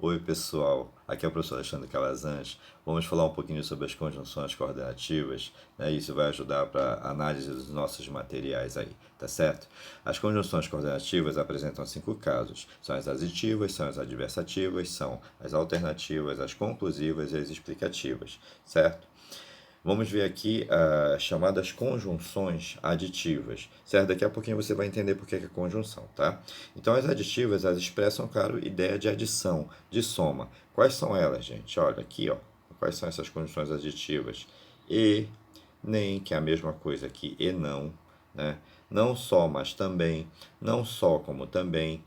Oi, pessoal. Aqui é o professor Alexandre Calazans. Vamos falar um pouquinho sobre as conjunções coordenativas, né? Isso vai ajudar para a análise dos nossos materiais aí, tá certo? As conjunções coordenativas apresentam 5 casos. São as aditivas, são as adversativas, são as alternativas, as conclusivas e as explicativas, certo? Vamos ver aqui as chamadas conjunções aditivas, certo? Daqui a pouquinho você vai entender por que é conjunção, tá? Então, as aditivas, elas expressam, claro, ideia de adição, de soma. Quais são elas, gente? Olha aqui, ó. Quais são essas conjunções aditivas? E, nem, que é a mesma coisa que e não, né? Não só, mas também, não só como também,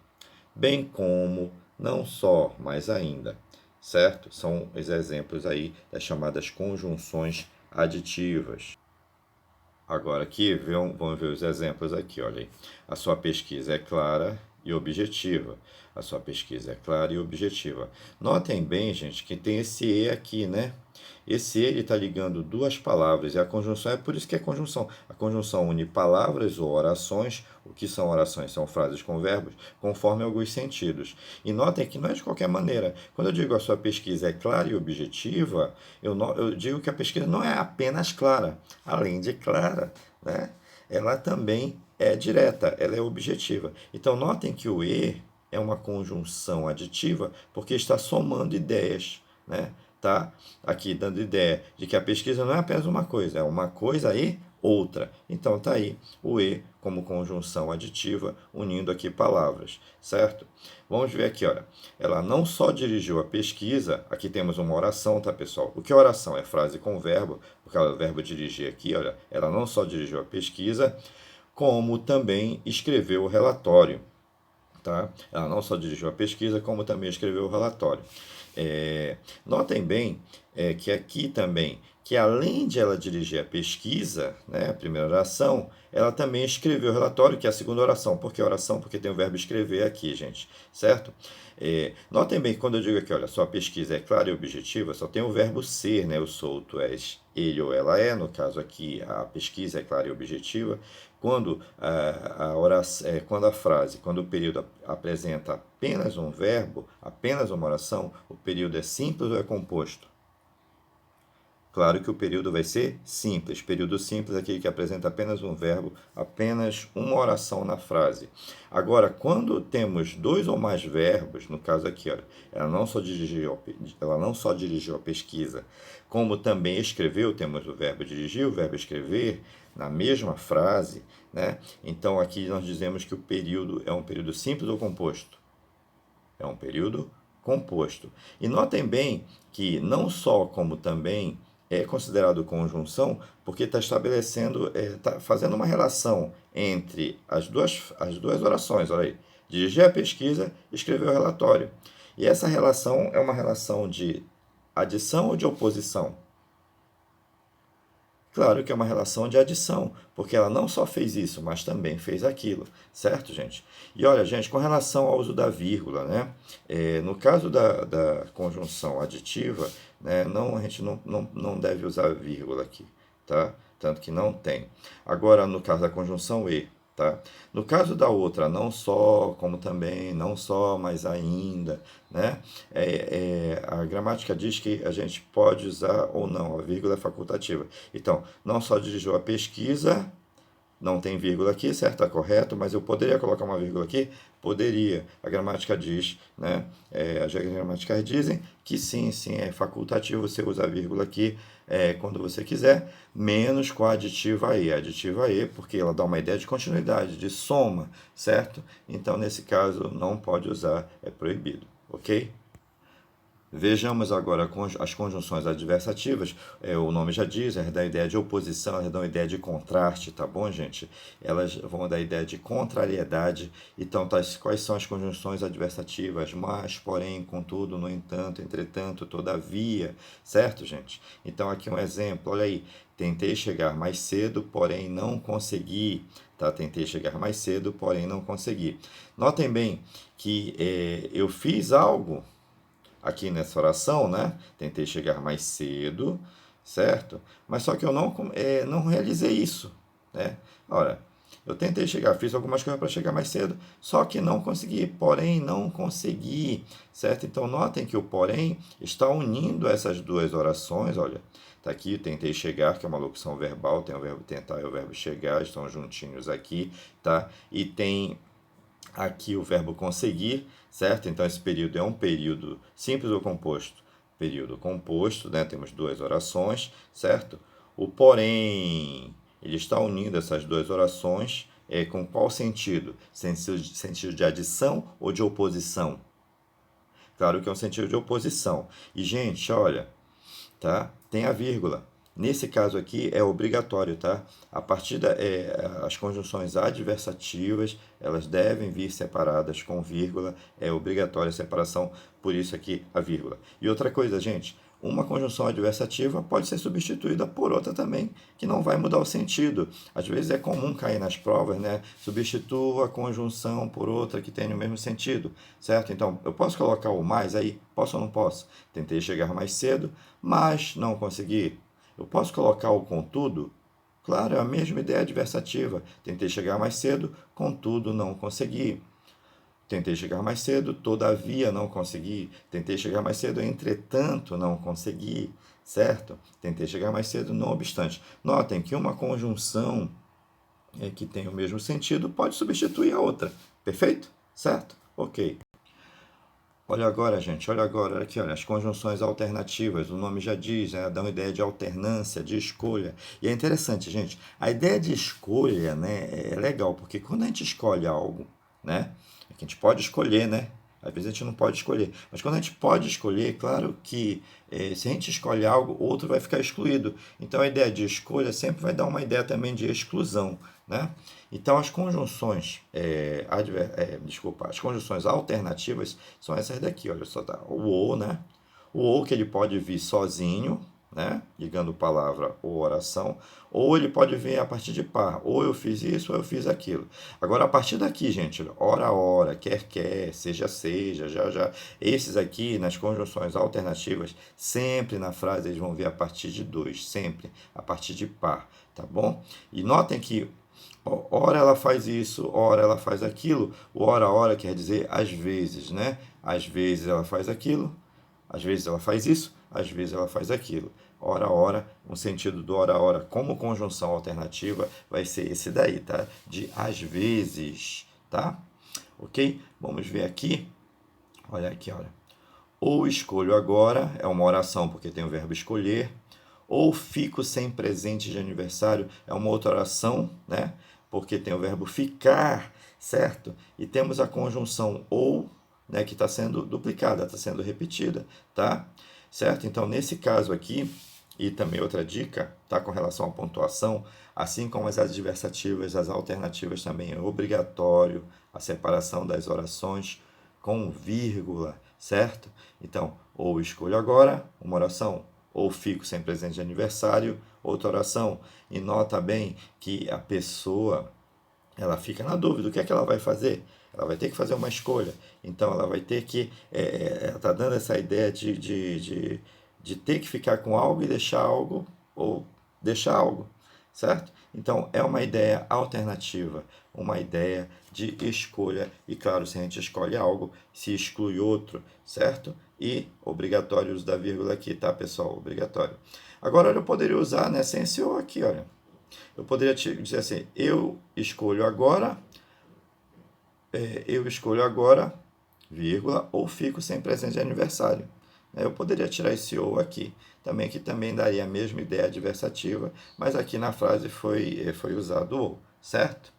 bem como, não só, mas ainda, certo? São os exemplos aí das chamadas conjunções aditivas. Agora aqui, vamos ver os exemplos aqui, olha aí. A sua pesquisa é clara e objetiva. A sua pesquisa é clara e objetiva. Notem bem, gente, que tem esse e aqui, né? Esse ele está ligando duas palavras e a conjunção é por isso que é conjunção. A conjunção une palavras ou orações. O que são orações? São frases com verbos conforme alguns sentidos. E notem que não é de qualquer maneira. Quando eu digo a sua pesquisa é clara e objetiva, eu digo que a pesquisa não é apenas clara. Além de clara, né? Ela também é direta, ela é objetiva. Então notem que o e é uma conjunção aditiva porque está somando ideias, né? Tá aqui dando ideia de que a pesquisa não é apenas uma coisa, é uma coisa e outra. Então tá aí o e como conjunção aditiva, unindo aqui palavras, certo? Vamos ver aqui, olha. Ela não só dirigiu a pesquisa, aqui temos uma oração, tá, pessoal? O que é oração? É frase com verbo, porque o verbo dirigir aqui, olha, ela não só dirigiu a pesquisa, como também escreveu o relatório. Tá? Ela não só dirigiu a pesquisa, como também escreveu o relatório. Notem bem que aqui também, que além de ela dirigir a pesquisa, né, a primeira oração, ela também escreveu o relatório, que é a segunda oração. Por que oração? Porque tem o verbo escrever aqui, gente, certo? Notem bem que quando eu digo aqui, olha, sua pesquisa é clara e objetiva, só tem o verbo ser, né? Eu sou, tu és, ele ou ela é. No caso aqui, a pesquisa é clara e objetiva. Quando quando a frase, quando o período apresenta apenas um verbo, apenas uma oração, o período é simples ou é composto? Claro que o período vai ser simples. Período simples é aquele que apresenta apenas um verbo, apenas uma oração na frase. Agora, quando temos dois ou mais verbos, no caso aqui, olha, ela não só dirigiu a pesquisa, como também escreveu, temos o verbo dirigir, o verbo escrever, na mesma frase, né? Então aqui nós dizemos que o período é um período simples ou composto? É um período composto. E notem bem que não só como também é considerado conjunção, porque está estabelecendo, está fazendo uma relação entre as duas orações. Olha aí, dirigir a pesquisa, escrever o relatório. E essa relação é uma relação de adição ou de oposição? Claro que é uma relação de adição, porque ela não só fez isso, mas também fez aquilo, certo, gente? E olha, gente, com relação ao uso da vírgula, né? No caso da conjunção aditiva, né, a gente não deve usar vírgula aqui, tá? Tanto que não tem. Agora, no caso da conjunção e, tá? No caso da outra, não só, como também, não só, mas ainda, né? A gramática diz que a gente pode usar ou não, a vírgula é facultativa. Então, não só dirigiu a pesquisa, não tem vírgula aqui, certo? Está correto, mas eu poderia colocar uma vírgula aqui? Poderia. A gramática diz, né? As gramaticais dizem que sim, sim, é facultativo você usar vírgula aqui quando você quiser, menos com a aditiva e. A aditiva e, porque ela dá uma ideia de continuidade, de soma, certo? Então, nesse caso, não pode usar, é proibido, ok? Vejamos agora as conjunções adversativas. O nome já diz, elas dão a ideia de oposição, elas dão a ideia de contraste, tá bom, gente? Elas vão dar a ideia de contrariedade. Então, quais são as conjunções adversativas? Mas, porém, contudo, no entanto, entretanto, todavia, certo, gente? Então, aqui um exemplo, olha aí. Tentei chegar mais cedo, porém não consegui. Tá? Tentei chegar mais cedo, porém não consegui. Notem bem que eu fiz algo aqui nessa oração, né? Tentei chegar mais cedo, certo? Mas só que eu não realizei isso, né? Ora, Eu tentei chegar, fiz algumas coisas para chegar mais cedo, só que não consegui, porém não consegui, certo? Então notem que o porém está unindo essas duas orações, olha. Tá aqui, tentei chegar, que é uma locução verbal, tem o verbo tentar e o verbo chegar, estão juntinhos aqui, tá? E tem aqui o verbo conseguir, certo? Então esse período é um período simples ou composto? Período composto, né? Temos duas orações, certo? O porém, ele está unindo essas duas orações com qual sentido? Sentido de adição ou de oposição? Claro que é um sentido de oposição. E, gente, olha, tá? Tem a vírgula. Nesse caso aqui é obrigatório, tá? A partir as conjunções adversativas, elas devem vir separadas com vírgula, é obrigatória a separação, por isso aqui a vírgula. E outra coisa, gente, uma conjunção adversativa pode ser substituída por outra também, que não vai mudar o sentido. Às vezes é comum cair nas provas, né? Substitua a conjunção por outra que tem o mesmo sentido, certo? Então, eu posso colocar o mais aí? Posso ou não posso? Tentei chegar mais cedo, mas não consegui. Eu posso colocar o contudo? Claro, é a mesma ideia adversativa. Tentei chegar mais cedo, contudo não consegui. Tentei chegar mais cedo, todavia não consegui. Tentei chegar mais cedo, entretanto não consegui. Certo? Tentei chegar mais cedo, não obstante. Notem que uma conjunção que tem o mesmo sentido pode substituir a outra. Perfeito? Certo? Ok. Olha agora, gente, olha agora, olha aqui, olha, as conjunções alternativas, o nome já diz, né, dá uma ideia de alternância, de escolha. E é interessante, gente, a ideia de escolha, né, é legal, porque quando a gente escolhe algo, né, é que a gente pode escolher, né, às vezes a gente não pode escolher, mas quando a gente pode escolher, claro que se a gente escolhe algo, outro vai ficar excluído. Então a ideia de escolha sempre vai dar uma ideia também de exclusão, né? Então as conjunções, desculpa, as conjunções alternativas são essas daqui, olha só, tá? O ou, né? O ou que ele pode vir sozinho, né? Ligando palavra ou oração, ou ele pode vir a partir de par, ou eu fiz isso ou eu fiz aquilo. Agora a partir daqui, gente, ora, quer, seja, já, já, esses aqui nas conjunções alternativas, sempre na frase eles vão vir a partir de dois, sempre a partir de par, tá bom? E notem que ora ela faz isso, ora ela faz aquilo. O ora quer dizer às vezes, né? Às vezes ela faz aquilo, às vezes ela faz isso, às vezes ela faz aquilo. Ora, o sentido do ora como conjunção alternativa vai ser esse daí, tá? De às vezes, tá? Ok? Vamos ver aqui. Olha aqui, olha. Ou escolho agora, é uma oração porque tem o verbo escolher. Ou fico sem presente de aniversário, é uma outra oração, né? Porque tem o verbo ficar, certo? E temos a conjunção ou, né, que está sendo duplicada, está sendo repetida, tá? Certo? Então, nesse caso aqui, e também outra dica, tá, com relação à pontuação, assim como as adversativas, as alternativas também é obrigatório a separação das orações com vírgula, certo? Então, ou escolho agora, uma oração, ou fico sem presente de aniversário, outra oração. E nota bem que a pessoa, ela fica na dúvida, o que é que ela vai fazer? Ela vai ter que fazer uma escolha. Então, ela vai ter que, ela está dando essa ideia de ter que ficar com algo e deixar algo, ou deixar algo, certo? Então, é uma ideia alternativa, uma ideia de escolha. E, claro, se a gente escolhe algo, se exclui outro, certo? E obrigatório o uso da vírgula aqui, tá, pessoal? Obrigatório. Agora, eu poderia usar, né, sem esse ou aqui, olha. Eu poderia dizer assim, eu escolho agora, vírgula, ou fico sem presente de aniversário. Eu poderia tirar esse ou aqui, também que também daria a mesma ideia adversativa, mas aqui na frase foi usado o ou, certo?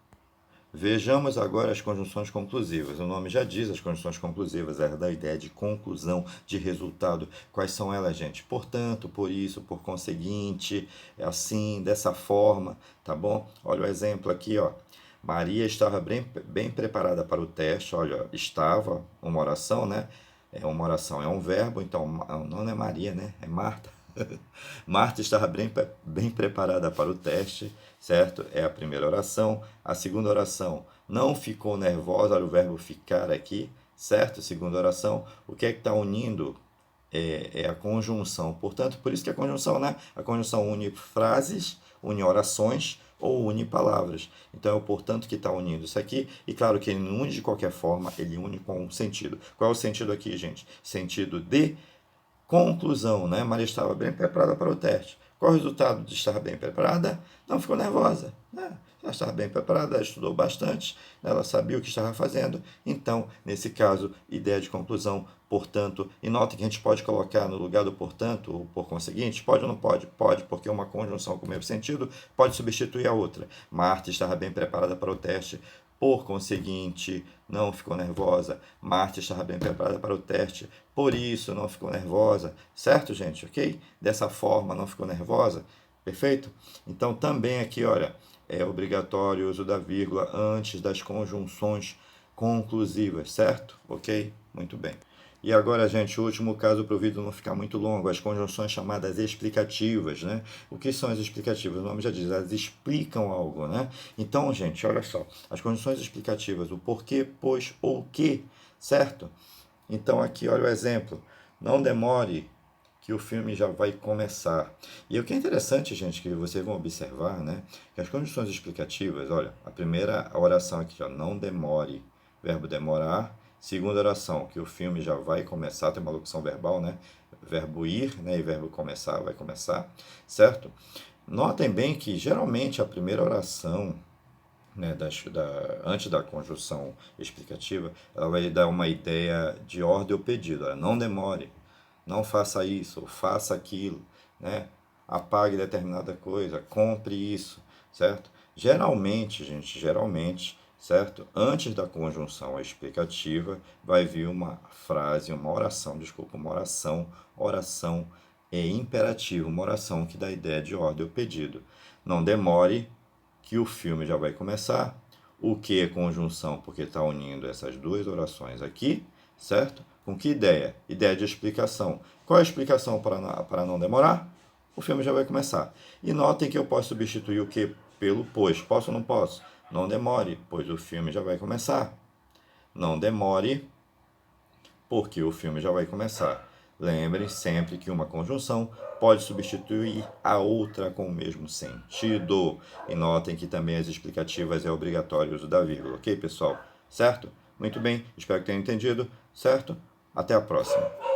Vejamos agora as conjunções conclusivas. O nome já diz, as conjunções conclusivas é da ideia de conclusão, de resultado. Quais são elas, gente? Portanto, por isso, por conseguinte, assim, dessa forma, tá bom? Olha o exemplo aqui, ó. Maria estava bem preparada para o teste. Olha, estava, uma oração, né? É uma oração, é um verbo, então não é Maria, né? É Marta. Marta estava bem preparada para o teste, certo? É a primeira oração. A segunda oração, não ficou nervosa, olha o verbo ficar aqui, certo? Segunda oração, o que é que está unindo? É a conjunção. Portanto, por isso que a conjunção, né? A conjunção une frases, une orações ou une palavras. Então é o portanto que está unindo isso aqui, e claro que ele não une de qualquer forma, ele une com um sentido. Qual é o sentido aqui, gente? Sentido de conclusão, né? Maria estava bem preparada para o teste. Qual o resultado de estar bem preparada? Não ficou nervosa, né? Ela estava bem preparada, ela estudou bastante, ela sabia o que estava fazendo. Então, nesse caso, ideia de conclusão, portanto, e notem que a gente pode colocar no lugar do portanto, ou por conseguinte, pode ou não pode? Pode, porque uma conjunção com o mesmo sentido pode substituir a outra. Marta estava bem preparada para o teste, por conseguinte, não ficou nervosa. Marta estava bem preparada para o teste, por isso não ficou nervosa. Certo, gente? Ok? Dessa forma, não ficou nervosa. Perfeito? Então, também aqui, olha, é obrigatório o uso da vírgula antes das conjunções conclusivas, certo? Ok? Muito bem. E agora, gente, o último caso para o vídeo não ficar muito longo, as conjunções chamadas explicativas, né? O que são as explicativas? O nome já diz, elas explicam algo, né? Então, gente, olha só, as conjunções explicativas, o porquê, pois ou que, certo? Então, aqui, olha o exemplo. Não demore, que o filme já vai começar. E o que é interessante, gente, que vocês vão observar, né? Que as condições explicativas, olha, a primeira oração aqui, ó, não demore, verbo demorar. Segunda oração, que o filme já vai começar, tem uma locução verbal, né? Verbo ir, né? E verbo começar, vai começar, certo? Notem bem que geralmente a primeira oração, né, antes da conjunção explicativa, ela vai dar uma ideia de ordem ou pedido. Olha, não demore, não faça isso, ou faça aquilo, né? Apague determinada coisa, compre isso, certo? Geralmente, gente, geralmente, certo? Antes da conjunção explicativa, vai vir uma frase, uma oração, desculpa, oração é imperativa, uma oração que dá ideia de ordem ou pedido. Não demore, que o filme já vai começar. O que é conjunção? Porque está unindo essas duas orações aqui, certo? Com que ideia? Ideia de explicação. Qual é a explicação para não demorar? O filme já vai começar. E notem que eu posso substituir o que pelo pois. Posso ou não posso? Não demore, pois o filme já vai começar. Não demore, porque o filme já vai começar. Lembrem sempre que uma conjunção pode substituir a outra com o mesmo sentido. E notem que também as explicativas é obrigatório o uso da vírgula, ok, pessoal? Certo? Muito bem, espero que tenham entendido, certo? Até a próxima.